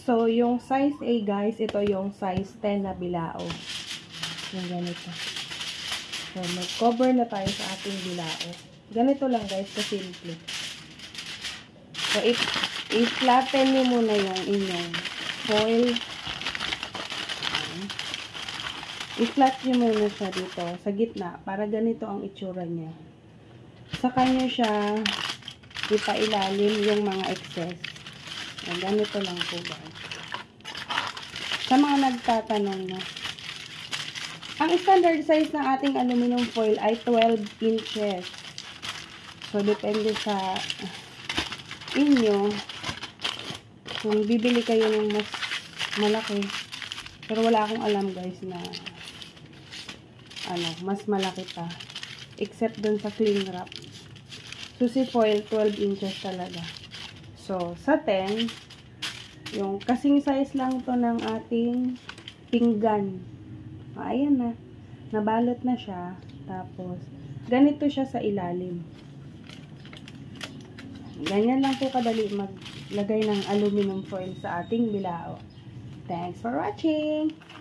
So, yung size A, guys, ito yung size 10 na bilao. Yung ganito. So, mag-cover na tayo sa ating bilao. Ganito lang, guys, kasimple. So, i-flatten nyo muna yung inyong foil. I-flat nyo muna siya dito, sa gitna, para ganito ang itsura niya. Saka nyo siya ipailalim yung mga excess. Yan, ganito lang po, guys. Sa mga nagtatanong na, ang standard size ng ating aluminum foil ay 12 inches. So, depende sa inyo kung bibili kayo ng mas malaki. Pero wala akong alam, guys, na mas malaki pa. Except dun sa cling wrap. Susi foil, 12 inches talaga. So, sa 10, yung kasing size lang to ng ating pinggan. Ayan na. Nabalot na siya. Tapos, ganito siya sa ilalim. Ganyan lang po kadali maglagay ng aluminum foil sa ating bilao. Thanks for watching!